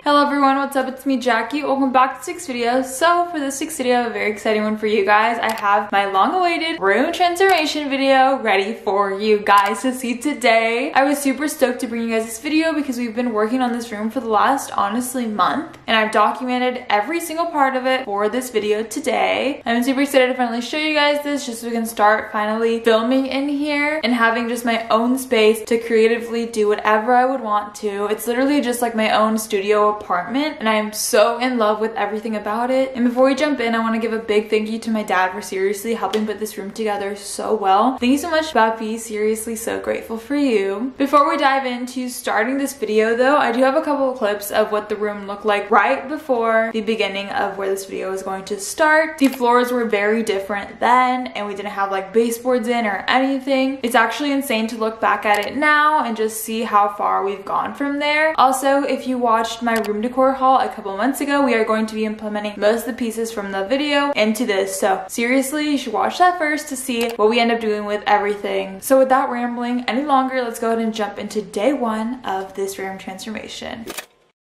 Hello everyone, what's up? It's me, Jackie. Welcome back to Six Video. So for this Six Video, I have a very exciting one for you guys. I have my long-awaited room transformation video ready for you guys to see today. I was super stoked to bring you guys this video because we've been working on this room for the last, honestly, month. And I've documented every single part of it for this video today. I'm super excited to finally show you guys this just so we can start finally filming in here and having just my own space to creatively do whatever I would want to. It's literally just like my own studio apartment and I am so in love with everything about it. And before we jump in, I want to give a big thank you to my dad for seriously helping put this room together so well. Thank you so much, Papi. Seriously, so grateful for you. Before we dive into starting this video though, I do have a couple of clips of what the room looked like right before the beginning of where this video is going to start. The floors were very different then and we didn't have like baseboards in or anything. It's actually insane to look back at it now and just see how far we've gone from there. Also, if you watched my room decor haul a couple months ago, we are going to be implementing most of the pieces from the video into this. So seriously, you should watch that first to see what we end up doing with everything. So without rambling any longer, let's go ahead and jump into day one of this room transformation.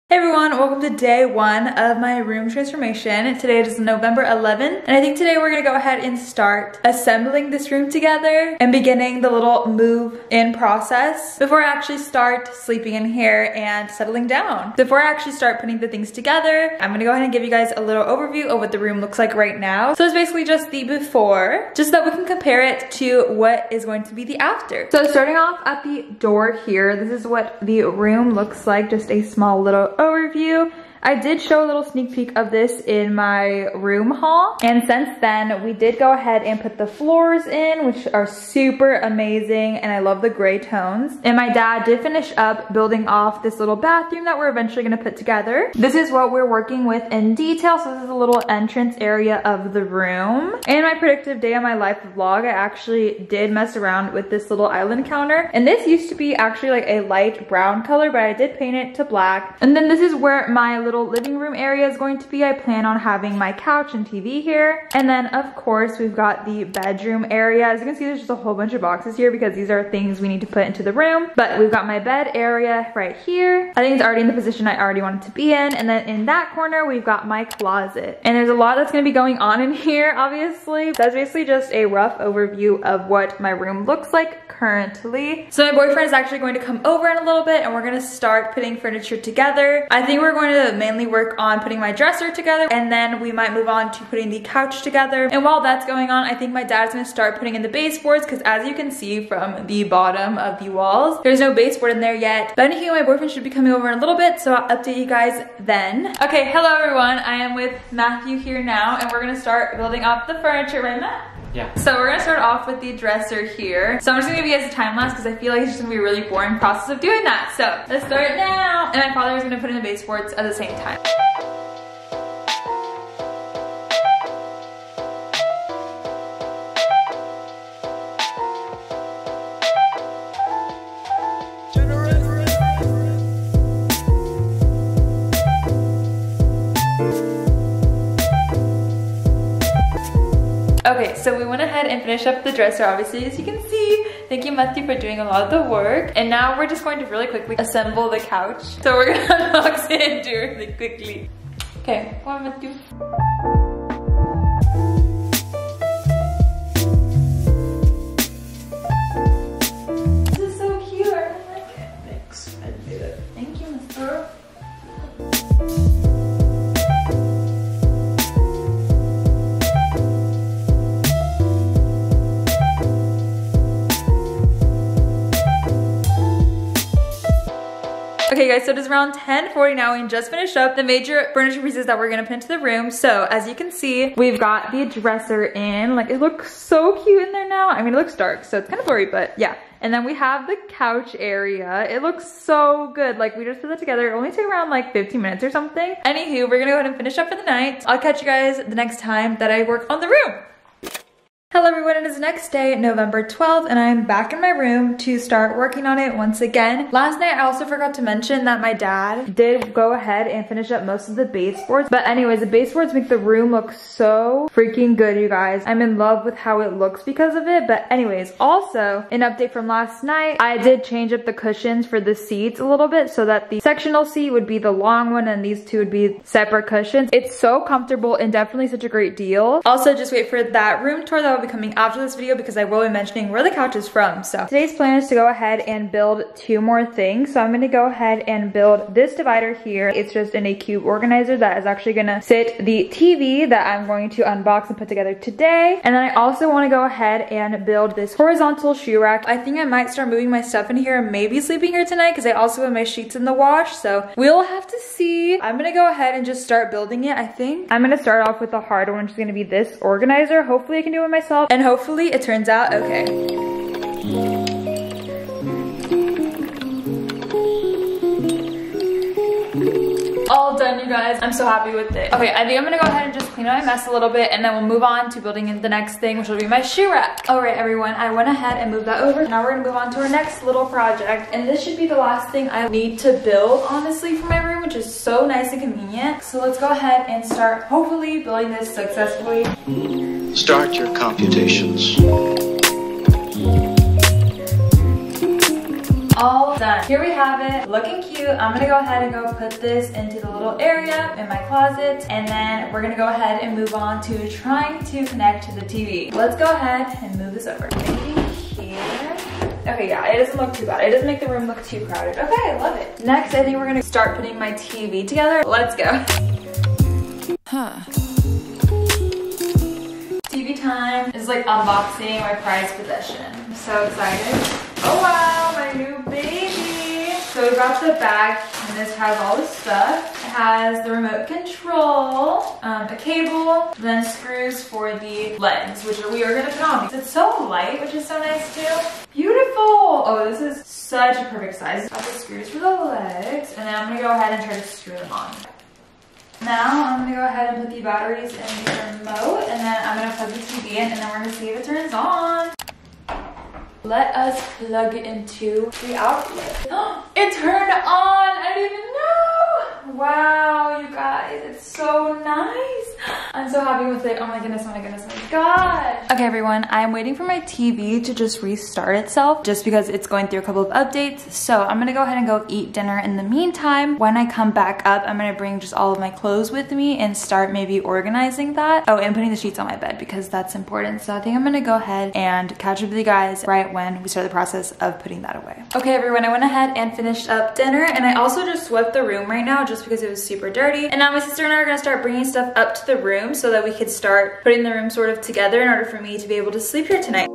Hey everyone, welcome to day one of my room transformation. Today is November 11th, and I think today we're gonna go ahead and start assembling this room together and beginning the little move in process before I actually start sleeping in here and settling down. Before I actually start putting the things together, I'm gonna go ahead and give you guys a little overview of what the room looks like right now. So it's basically just the before, just so that we can compare it to what is going to be the after. So starting off at the door here, this is what the room looks like, just a small little overview. I did show a little sneak peek of this in my room haul, and since then we did go ahead and put the floors in, which are super amazing, and I love the gray tones. And my dad did finish up building off this little bathroom that we're eventually going to put together. This is what we're working with in detail. So this is a little entrance area of the room. In my predictive day of my life vlog, I actually did mess around with this little island counter, and this used to be actually like a light brown color, but I did paint it to black. And then this is where my little living room area is going to be. I plan on having my couch and TV here. And then of course we've got the bedroom area. As you can see, there's just a whole bunch of boxes here because these are things we need to put into the room. But we've got my bed area right here. I think it's already in the position I already wanted to be in. And then in that corner, we've got my closet. And there's a lot that's gonna be going on in here, obviously. That's basically just a rough overview of what my room looks like currently. So my boyfriend is actually going to come over in a little bit and we're gonna start putting furniture together. I think we're going to mainly work on putting my dresser together, and then we might move on to putting the couch together. And while that's going on, I think my dad's gonna start putting in the baseboards, because as you can see from the bottom of the walls, there's no baseboard in there yet. But anyway, my boyfriend should be coming over in a little bit, so I'll update you guys then. Okay, hello everyone. I am with Matthew here now, and we're gonna start building up the furniture, right, Matt? Yeah. So we're gonna start off with the dresser here. So I'm just gonna give you guys a time lapse because I feel like it's just gonna be a really boring process of doing that. So let's start now. And my father is gonna put in the baseboards at the same time. Okay, so we went ahead and finished up the dresser, obviously, as you can see. Thank you, Matthew, for doing a lot of the work. And now we're just going to really quickly assemble the couch. So we're gonna box it and do it really quickly. Okay, come on, Matthew. This is so cute, I really like it. Thanks, I made it. Thank you, mister. Okay guys, so it is around 10:40 now. We just finished up the major furniture pieces that we're gonna put into the room. So as you can see, we've got the dresser in. Like, it looks so cute in there now. I mean, it looks dark, so it's kind of blurry, but yeah. And then we have the couch area. It looks so good. Like, we just put that together. It only took around like 15 minutes or something. Anywho, we're gonna go ahead and finish up for the night. I'll catch you guys the next time that I work on the room. Hello everyone, it is the next day, November 12th, and I'm back in my room to start working on it once again. Last night I also forgot to mention that my dad did go ahead and finish up most of the baseboards. But anyways, the baseboards make the room look so freaking good, you guys. I'm in love with how it looks because of it. But anyways, also an update from last night, I did change up the cushions for the seats a little bit so that the sectional seat would be the long one and these two would be separate cushions. It's so comfortable and definitely such a great deal. Also, just wait for that room tour that will be coming after this video because I will be mentioning where the couch is from. So today's plan is to go ahead and build two more things. So I'm going to go ahead and build this divider here. It's just in a cube organizer that is actually going to sit the TV that I'm going to unbox and put together today. And then I also want to go ahead and build this horizontal shoe rack. I think I might start moving my stuff in here, maybe sleeping here tonight because I also have my sheets in the wash. So we'll have to see. I'm going to go ahead and just start building it. I think I'm going to start off with the hard one, which is going to be this organizer. Hopefully I can do it myself. And hopefully it turns out okay. All done, you guys. I'm so happy with it. Okay, I think I'm gonna go ahead and just clean up my mess a little bit and then we'll move on to building the next thing, which will be my shoe rack. All right, everyone, I went ahead and moved that over. Now we're gonna move on to our next little project. And this should be the last thing I need to build, honestly, for my room, which is so nice and convenient. So let's go ahead and start, hopefully, building this successfully. Start your computations. All done. Here we have it, looking cute. I'm gonna go ahead and go put this into the little area in my closet, and then we're gonna go ahead and move on to trying to connect to the TV. Let's go ahead and move this over. Maybe here. Okay, yeah, it doesn't look too bad. It doesn't make the room look too crowded. Okay, I love it. Next, I think we're gonna start putting my TV together. Let's go. TV time is like unboxing my prized possession. I'm so excited. Oh wow, my new baby. So we got the bag and this has all this stuff. It has the remote control, a cable, then screws for the legs, which we are gonna put on. It's so light, which is so nice too. Beautiful. Oh, this is such a perfect size. Got the screws for the legs, and then I'm gonna go ahead and try to screw them on. Now I'm gonna go ahead and put the batteries in the remote, and then I'm gonna plug the TV in, and then we're gonna see if it turns on. Let us plug it into the outlet. It turned on! I didn't even know! Wow, you guys, it's so nice. I'm so happy with it. Oh my goodness, oh my goodness, oh my gosh. Okay, everyone, I'm waiting for my TV to just restart itself just because it's going through a couple of updates. So I'm gonna go ahead and go eat dinner in the meantime. When I come back up, I'm gonna bring just all of my clothes with me and start maybe organizing that. Oh, and putting the sheets on my bed because that's important. So I think I'm gonna go ahead and catch up with you guys right when we start the process of putting that away. Okay, everyone, I went ahead and finished up dinner, and I also just swept the room right now just because it was super dirty. And now my sister and I are gonna start bringing stuff up to the room so that we could start putting the room sort of together in order for me to be able to sleep here tonight.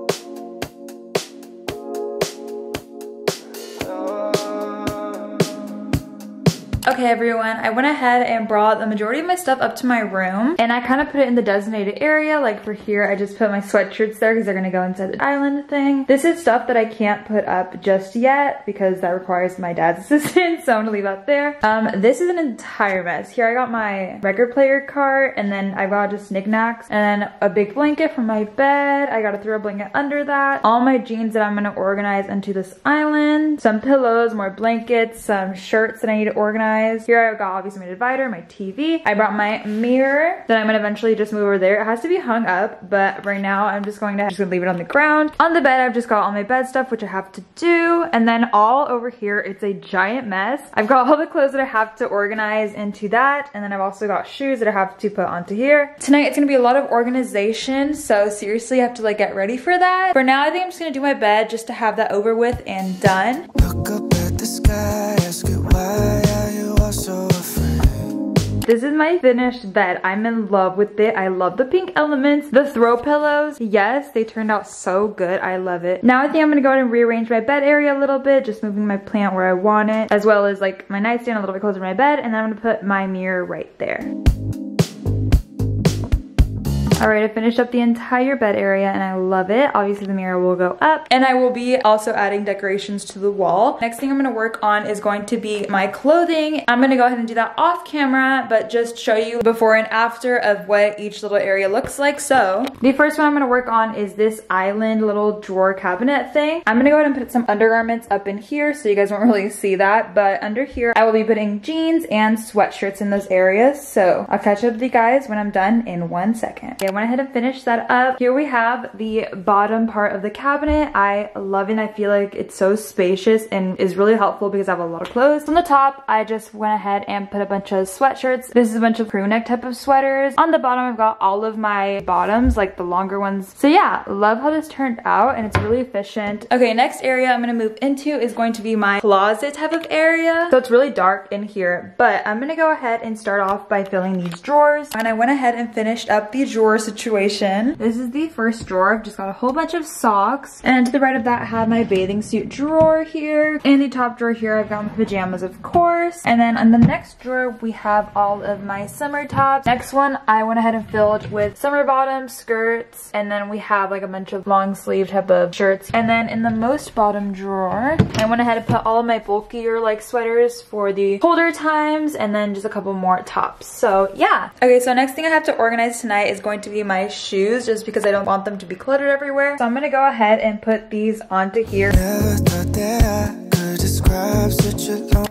Okay, everyone, I went ahead and brought the majority of my stuff up to my room, and I kind of put it in the designated area. Like for here, I just put my sweatshirts there because they're gonna go inside the island thing. This is stuff that I can't put up just yet because that requires my dad's assistance, so I'm gonna leave out there. This is an entire mess. Here I got my record player cart, and then I got just knickknacks, and then a big blanket from my bed. I gotta throw a blanket under that. All my jeans that I'm gonna organize into this island. Some pillows, more blankets, some shirts that I need to organize. Here I've got obviously my divider, my TV. I brought my mirror that I'm gonna eventually just move over there. It has to be hung up, but right now I'm just gonna leave it on the ground. On the bed, I've just got all my bed stuff, which I have to do. And then all over here, it's a giant mess. I've got all the clothes that I have to organize into that. And then I've also got shoes that I have to put onto here. Tonight, it's gonna be a lot of organization. So seriously, I have to like get ready for that. For now, I think I'm just gonna do my bed just to have that over with and done. Look up at the sky, ask it why are you all so afraid? This is my finished bed. I'm in love with it. I love the pink elements. The throw pillows, yes, they turned out so good. I love it. Now I think I'm gonna go ahead and rearrange my bed area a little bit, just moving my plant where I want it, as well as like my nightstand a little bit closer to my bed, and then I'm gonna put my mirror right there. All right, I finished up the entire bed area and I love it. Obviously the mirror will go up and I will be also adding decorations to the wall. Next thing I'm gonna work on is going to be my clothing. I'm gonna go ahead and do that off camera, but just show you before and after of what each little area looks like. So the first one I'm gonna work on is this island little drawer cabinet thing. I'm gonna go ahead and put some undergarments up in here so you guys won't really see that, but under here I will be putting jeans and sweatshirts in those areas. So I'll catch up with you guys when I'm done in 1 second. Okay, I went ahead and finished that up. Here we have the bottom part of the cabinet. I love it. I feel like it's so spacious and is really helpful because I have a lot of clothes. On the top, I just went ahead and put a bunch of sweatshirts. This is a bunch of crew neck type of sweaters. On the bottom, I've got all of my bottoms, like the longer ones. So yeah, love how this turned out and it's really efficient. Okay, next area I'm gonna move into is going to be my closet type of area. So it's really dark in here, but I'm gonna go ahead and start off by filling these drawers. And I went ahead and finished up the drawer situation. This is the first drawer. I've just got a whole bunch of socks. And to the right of that, I have my bathing suit drawer here. In the top drawer here, I've got my pajamas, of course. And then on the next drawer, we have all of my summer tops. Next one, I went ahead and filled with summer bottoms, skirts, and then we have like a bunch of long sleeve type of shirts. And then in the most bottom drawer, I went ahead and put all of my bulkier like sweaters for the colder times, and then just a couple more tops. So yeah. Okay, so next thing I have to organize tonight is going to be my shoes, just because I don't want them to be cluttered everywhere. So I'm gonna go ahead and put these onto here.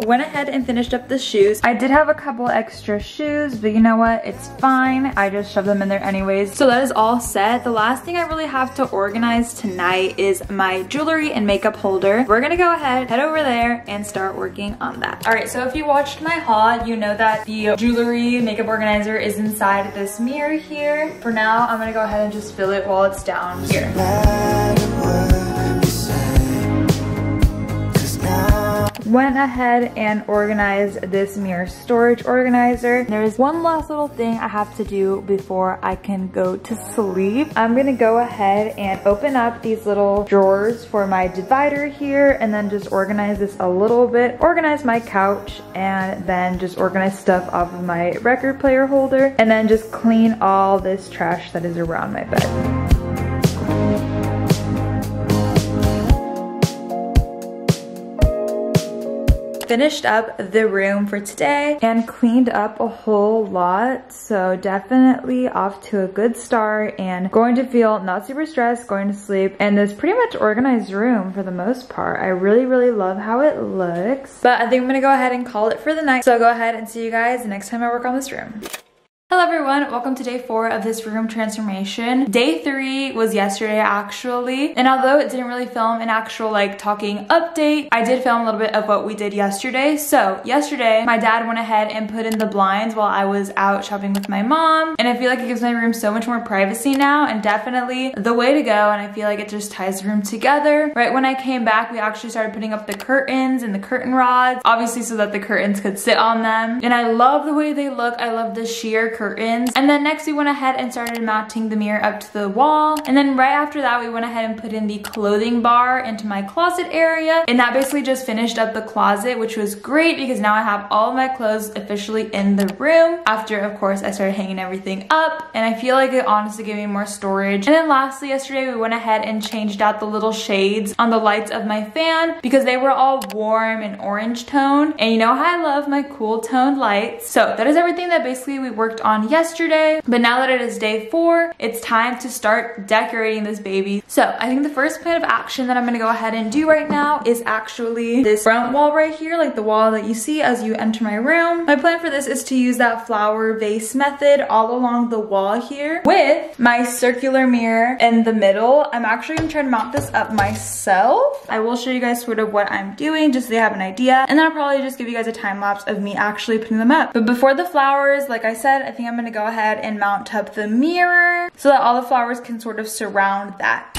Went ahead and finished up the shoes. I did have a couple extra shoes, but you know what? It's fine. I just shoved them in there anyways. So that is all set. The last thing I really have to organize tonight is my jewelry and makeup holder. We're gonna go ahead, head over there, and start working on that. All right, so if you watched my haul, you know that the jewelry makeup organizer is inside this mirror here. For now, I'm gonna go ahead and just fill it while it's down here. Went ahead and organized this mirror storage organizer. There's one last little thing I have to do before I can go to sleep. I'm gonna go ahead and open up these little drawers for my divider here, and then just organize this a little bit. Organize my couch, and then just organize stuff off of my record player holder, and then just clean all this trash that is around my bed. Finished up the room for today and cleaned up a whole lot, so definitely off to a good start and going to feel not super stressed going to sleep in this pretty much organized room for the most part. I really love how it looks, but I think I'm gonna go ahead and call it for the night. So I'll go ahead and see you guys next time I work on this room. Hello everyone, welcome to day 4 of this room transformation. Day 3 was yesterday actually, and although it didn't really film an actual like talking update, I did film a little bit of what we did yesterday. So yesterday, my dad went ahead and put in the blinds while I was out shopping with my mom, and I feel like it gives my room so much more privacy now, and definitely the way to go, and I feel like it just ties the room together. Right when I came back, we actually started putting up the curtains and the curtain rods, obviously so that the curtains could sit on them, and I love the way they look. I love the sheer curtains. And then next we went ahead and started mounting the mirror up to the wall, and then right after that we went ahead and put in the clothing bar into my closet area, and that basically just finished up the closet, which was great because now I have all of my clothes officially in the room after of course I started hanging everything up, and I feel like it honestly gave me more storage. And then lastly, yesterday we went ahead and changed out the little shades on the lights of my fan because they were all warm and orange tone, and you know how I love my cool toned lights. So that is everything that basically we worked on yesterday, but now that it is day 4, it's time to start decorating this baby. So I think the first plan of action that I'm gonna go ahead and do right now is actually this front wall right here, like the wall that you see as you enter my room. My plan for this is to use that flower vase method all along the wall here with my circular mirror in the middle. I'm actually gonna try to mount this up myself. I will show you guys sort of what I'm doing just so you have an idea, and then I'll probably just give you guys a time lapse of me actually putting them up. But before the flowers, like I said, I think I'm gonna go ahead and mount up the mirror so that all the flowers can sort of surround that.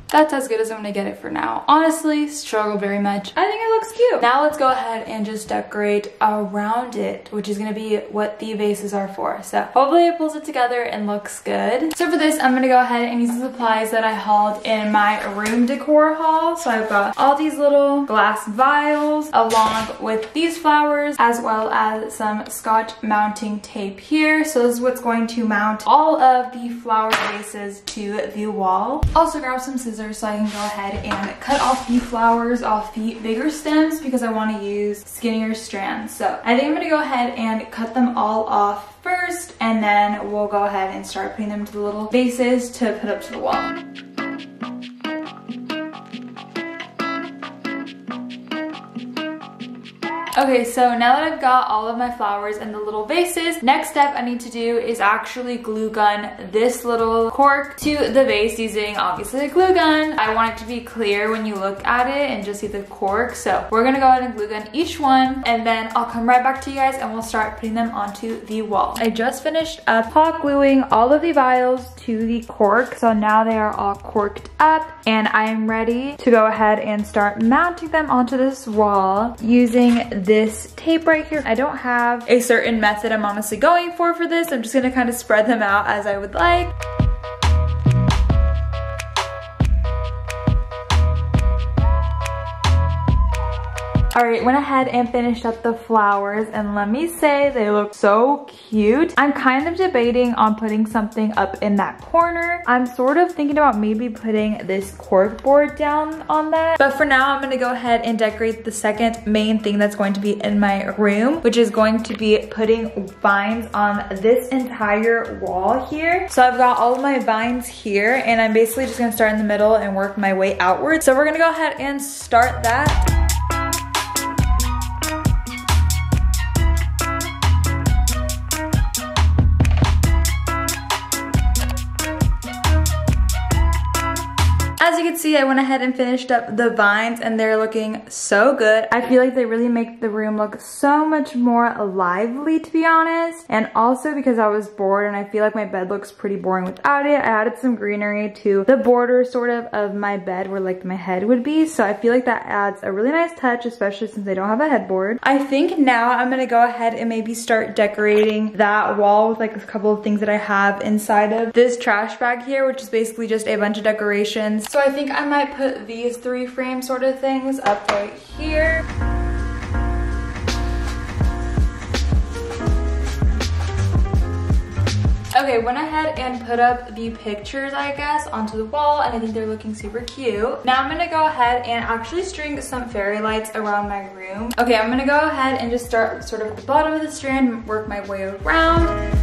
That's as good as I'm gonna get it for now. Honestly, struggle very much. I think it looks cute. Now let's go ahead and just decorate around it, which is gonna be what the vases are for. So hopefully it pulls it together and looks good. So for this, I'm gonna go ahead and use the supplies that I hauled in my room decor haul. So I've got all these little glass vials along with these flowers, as well as some Scotch mounting tape here. So this is what's going to mount all of the flower vases to the wall. Also grab some scissors so I can go ahead and cut off the flowers off the bigger stems because I want to use skinnier strands. So I think I'm gonna go ahead and cut them all off first, and then we'll go ahead and start putting them to the little vases to put up to the wall. Okay, so now that I've got all of my flowers in the little vases, next step I need to do is actually glue gun this little cork to the vase using obviously a glue gun. I want it to be clear when you look at it and just see the cork. So we're gonna go ahead and glue gun each one, and then I'll come right back to you guys and we'll start putting them onto the wall. I just finished up hot gluing all of the vials to the cork. So now they are all corked up and I am ready to go ahead and start mounting them onto this wall using this tape right here. I don't have a certain method I'm honestly going for this. I'm just gonna kind of spread them out as I would like. Alright, went ahead and finished up the flowers, and let me say they look so cute. I'm kind of debating on putting something up in that corner. I'm sort of thinking about maybe putting this cork board down on that. But for now, I'm gonna go ahead and decorate the second main thing that's going to be in my room, which is going to be putting vines on this entire wall here. So I've got all of my vines here, and I'm basically just gonna start in the middle and work my way outward. So we're gonna go ahead and start that. As you can see, I went ahead and finished up the vines and they're looking so good. I feel like they really make the room look so much more lively, to be honest. And also because I was bored and I feel like my bed looks pretty boring without it, I added some greenery to the border sort of my bed where like my head would be. So I feel like that adds a really nice touch, especially since I don't have a headboard. I think now I'm gonna go ahead and maybe start decorating that wall with like a couple of things that I have inside of this trash bag here, which is basically just a bunch of decorations. So I think I might put these 3 frame sort of things up right here. Okay, went ahead and put up the pictures, I guess, onto the wall, and I think they're looking super cute. Now I'm gonna go ahead and actually string some fairy lights around my room. Okay, I'm gonna go ahead and just start sort of at the bottom of the strand and work my way around.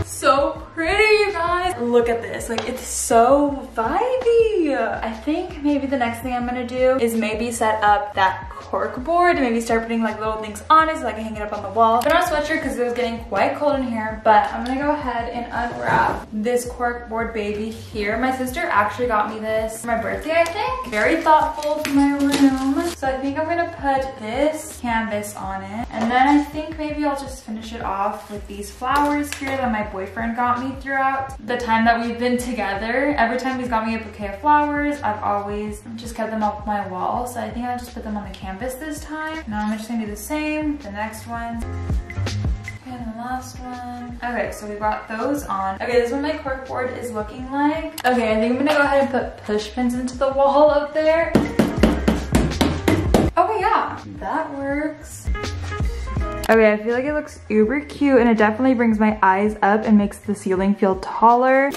So pretty, you guys. Look at this, like it's so vibey. I think maybe the next thing I'm gonna do is maybe set up that cork board and maybe start putting like little things on it so I can hang it up on the wall. Put on a sweatshirt because it was getting quite cold in here, but I'm gonna go ahead and unwrap this cork board baby here. My sister actually got me this for my birthday, I think. Very thoughtful for my room. So I think I'm gonna put this canvas on it, and then I think maybe I'll just finish it off with these flowers here that my boyfriend got me throughout the time that we've been together. Every time he's got me a bouquet of flowers, I've always just kept them up my wall. So I think I'll just put them on the canvas this time. Now I'm just gonna do the same, the next one, and the last one. Okay, so we got those on. Okay, this is what my cork board is looking like. Okay, I think I'm gonna go ahead and put push pins into the wall up there. Okay, yeah, that works. Okay, I feel like it looks uber cute and it definitely brings my eyes up and makes the ceiling feel taller.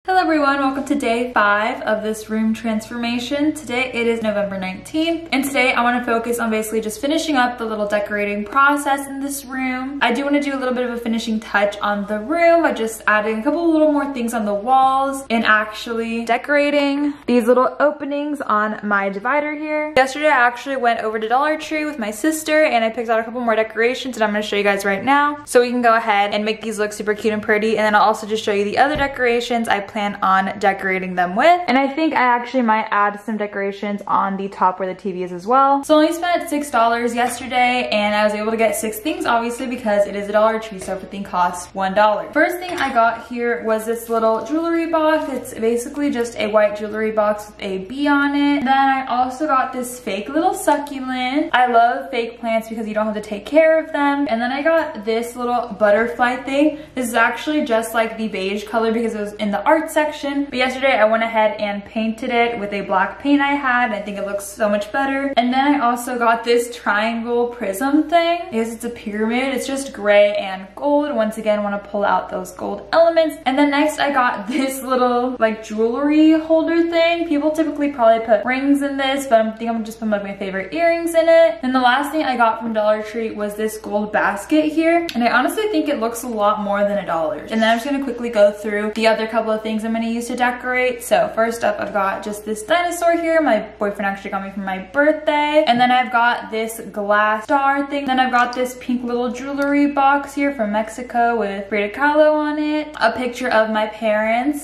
Hello everyone, welcome to day 5 of this room transformation. Today it is November 19th, and today I want to focus on basically just finishing up the little decorating process in this room. I do want to do a little bit of a finishing touch on the room by just adding a couple of little more things on the walls and actually decorating these little openings on my divider here. Yesterday I actually went over to Dollar Tree with my sister and I picked out a couple more decorations that I'm going to show you guys right now, so we can go ahead and make these look super cute and pretty, and then I'll also just show you the other decorations I plan plan on decorating them with. And I think I actually might add some decorations on the top where the TV is as well. So I only spent $6 yesterday, and I was able to get 6 things, obviously, because it is a Dollar Tree, so everything costs $1. First thing I got here was this little jewelry box. It's basically just a white jewelry box with a bee on it. Then I also got this fake little succulent. I love fake plants because you don't have to take care of them. And then I got this little butterfly thing. This is actually just like the beige color because it was in the art section. But yesterday I went ahead and painted it with a black paint I had. I think it looks so much better. And then I also got this triangle prism thing. I guess it's a pyramid. It's just gray and gold. Once again, want to pull out those gold elements. And then next I got this little like jewelry holder thing. People typically probably put rings in this, but I think I'm just putting like my favorite earrings in it. And the last thing I got from Dollar Tree was this gold basket here. And I honestly think it looks a lot more than $1. And then I'm just gonna quickly go through the other couple of things I'm gonna use to decorate. So first up, I've got just this dinosaur here. My boyfriend actually got me for my birthday. And then I've got this glass star thing. Then I've got this pink little jewelry box here from Mexico with Frida Kahlo on it. A picture of my parents.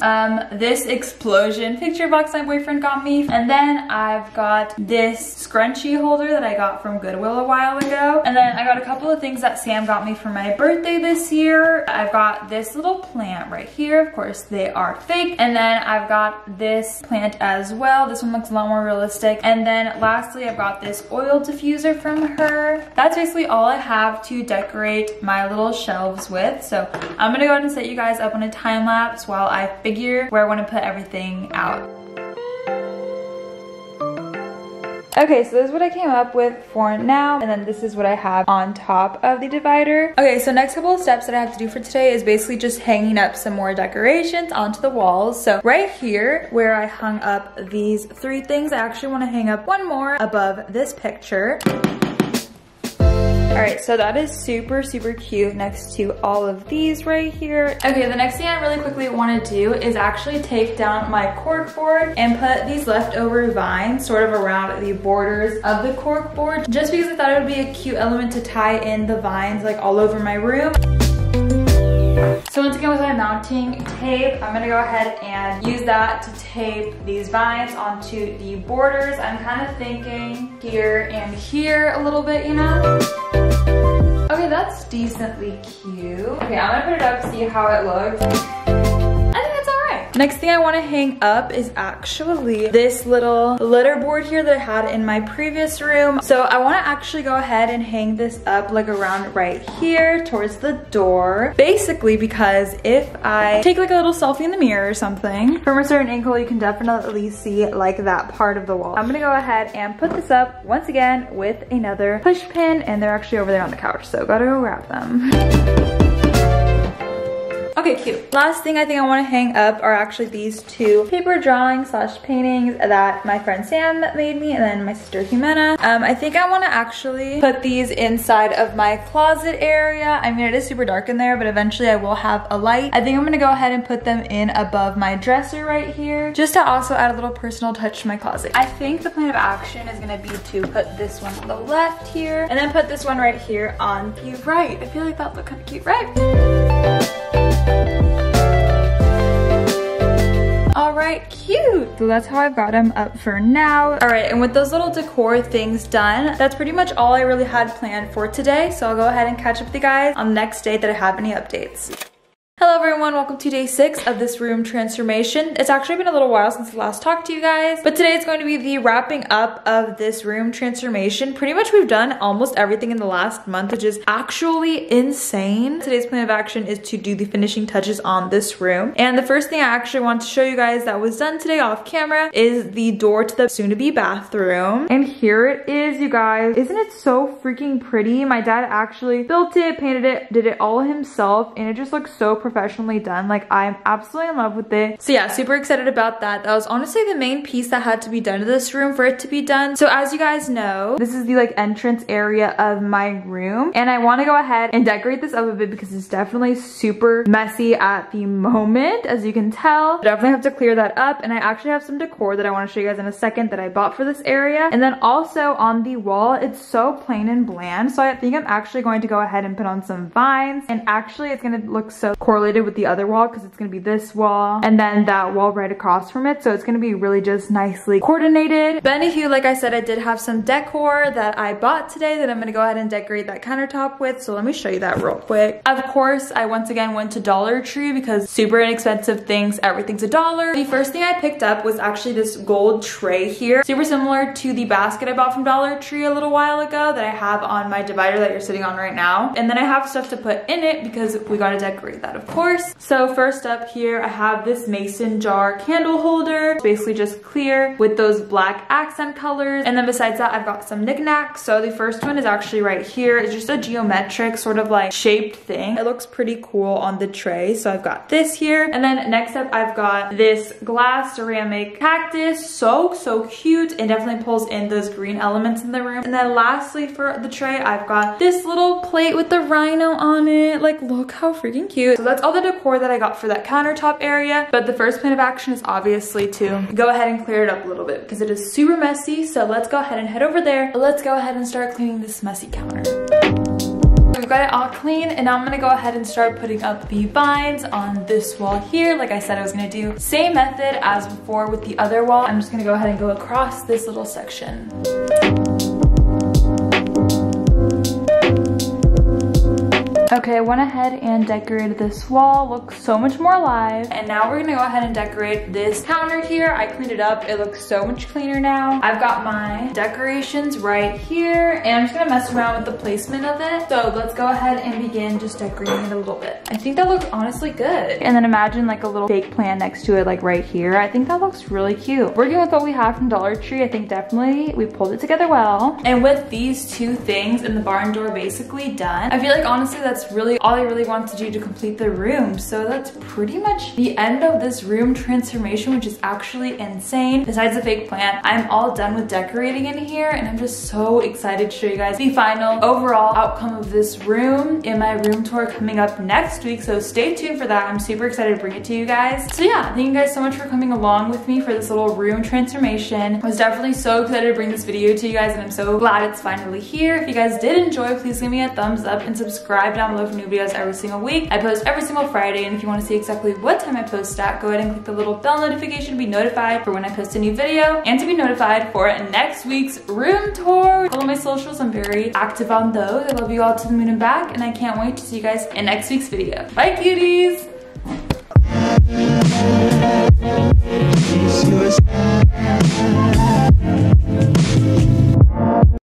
This explosion picture box my boyfriend got me. And then I've got this scrunchie holder that I got from Goodwill a while ago. And then I got a couple of things that Sam got me for my birthday this year. I've got this little plant right here. Of course, they are fake. And then I've got this plant as well. This one looks a lot more realistic. And then lastly, I've got this oil diffuser from her. That's basically all I have to decorate my little shelves with. So I'm gonna go ahead and set you guys up on a time lapse while I figure where I want to put everything out. Okay, so this is what I came up with for now, and then this is what I have on top of the divider. Okay, so next couple of steps that I have to do for today is basically just hanging up some more decorations onto the walls. So right here, where I hung up these 3 things, I actually want to hang up one more above this picture. Alright, so that is super, super cute next to all of these right here. Okay, the next thing I really quickly want to do is actually take down my cork board and put these leftover vines sort of around the borders of the cork board, just because I thought it would be a cute element to tie in the vines like all over my room. So once again, with my mounting tape, I'm gonna go ahead and use that to tape these vines onto the borders. I'm kind of thinking here and here a little bit, you know? Okay, that's decently cute. Okay, I'm gonna put it up, see how it looks. I think it's alright. Next thing I want to hang up is actually this little litter board here that I had in my previous room. So I want to actually go ahead and hang this up like around right here towards the door. Basically because if I take like a little selfie in the mirror or something, from a certain angle you can definitely see like that part of the wall. I'm gonna go ahead and put this up once again with another push pin, and they're actually over there on the couch, so gotta go grab them. Okay, cute. Last thing I think I want to hang up are actually these 2 paper drawings slash paintings that my friend Sam made me, and then my sister Jimena. I think I want to actually put these inside of my closet area. I mean, it is super dark in there, but eventually I will have a light. I think I'm going to go ahead and put them in above my dresser right here, just to also add a little personal touch to my closet. I think the plan of action is going to be to put this one on the left here, and then put this one right here on the right. I feel like that look kind of cute, right? Alright, cute. So that's how I've got them up for now. Alright, and with those little decor things done, that's pretty much all I really had planned for today. So I'll go ahead and catch up with you guys on the next day that I have any updates. Hello everyone, welcome to day 6 of this room transformation. It's actually been a little while since I last talked to you guys, but today it's going to be the wrapping up of this room transformation. Pretty much we've done almost everything in the last month, which is actually insane. Today's plan of action is to do the finishing touches on this room. And the first thing I actually want to show you guys that was done today off camera is the door to the soon-to-be bathroom. And here it is, you guys. Isn't it so freaking pretty? My dad actually built it, painted it, did it all himself, and it just looks so professionally done. Like, I'm absolutely in love with it. So yeah, super excited about that. That was honestly the main piece that had to be done to this room for it to be done. So as you guys know, this is the like entrance area of my room, and I want to go ahead and decorate this up a bit because it's definitely super messy at the moment, as you can tell. Definitely have to clear that up, and I actually have some decor that I want to show you guys in a second that I bought for this area. And then also on the wall, it's so plain and bland, so I think I'm actually going to go ahead and put on some vines, and actually it's going to look so cork correlated with the other wall because it's gonna be this wall and then that wall right across from it. So it's gonna be really just nicely coordinated. But anywho, like I said, I did have some decor that I bought today that I'm gonna go ahead and decorate that countertop with. So let me show you that real quick. Of course, I once again went to Dollar Tree because super inexpensive things, everything's $1. The first thing I picked up was actually this gold tray here. Super similar to the basket I bought from Dollar Tree a little while ago that I have on my divider that you're sitting on right now. And then I have stuff to put in it because we gotta decorate that, of course. So first up here, I have this mason jar candle holder. It's basically just clear with those black accent colors. And then besides that, I've got some knickknacks. So the first one is actually right here. It's just a geometric sort of like shaped thing. It looks pretty cool on the tray. So I've got this here. And then next up, I've got this glass ceramic cactus. So cute, and definitely pulls in those green elements in the room. And then lastly for the tray, I've got this little plate with the rhino on it. Like, look how freaking cute. So that's all the decor that I got for that countertop area. But the first plan of action is obviously to go ahead and clear it up a little bit because it is super messy. So let's go ahead and head over there. Let's go ahead and start cleaning this messy counter. We've got it all clean, and now I'm gonna go ahead and start putting up the vines on this wall here. Like I said I was gonna do, same method as before with the other wall. I'm just gonna go ahead and go across this little section. Okay, I went ahead and decorated this wall. Looks so much more alive. And now we're gonna go ahead and decorate this counter here. I cleaned it up. It looks so much cleaner now. I've got my decorations right here, and I'm just gonna mess around with the placement of it. So let's go ahead and begin just decorating it a little bit. I think that looks honestly good. And then imagine like a little fake plant next to it, like right here. I think that looks really cute. Working with what we have from Dollar Tree, I think definitely we pulled it together well. And with these two things and the barn door basically done, I feel like honestly that's really all I really want to do to complete the room. So that's pretty much the end of this room transformation, which is actually insane. Besides the fake plant, I'm all done with decorating in here, and I'm just so excited to show you guys the final overall outcome of this room in my room tour coming up next week. So stay tuned for that. I'm super excited to bring it to you guys. So yeah, thank you guys so much for coming along with me for this little room transformation. I was definitely so excited to bring this video to you guys, and I'm so glad it's finally here. If you guys did enjoy, please give me a thumbs up and subscribe down below for new videos every single week. I post every single Friday, and if you want to see exactly what time I post at, go ahead and click the little bell notification to be notified for when I post a new video and to be notified for next week's room tour. Follow my socials, I'm very active on those. I love you all to the moon and back, and I can't wait to see you guys in next week's video. Bye cuties!